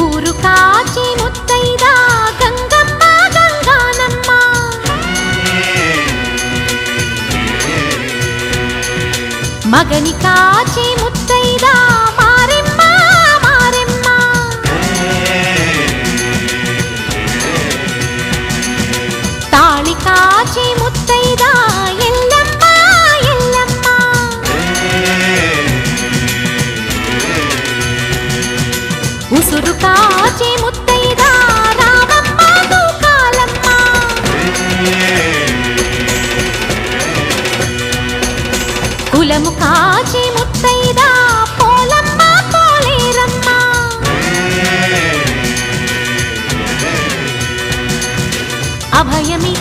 ఊరు కాచి ముత్తైదా గంగమ్మ గంగానమ్మ మగని కాచి ముత్తైదా మారెమ్మ మారెమ్మ తాళి కాచి ముత్తైదా ఎల్లమ్మ ఎల్లమ్మ ఉసురు కాచి ముత్తైదా రామమ్మ దూకాలమ్మ కులము కాచి ముత్తైదా పోలమ్మ పోలేరమ్మ అభయమి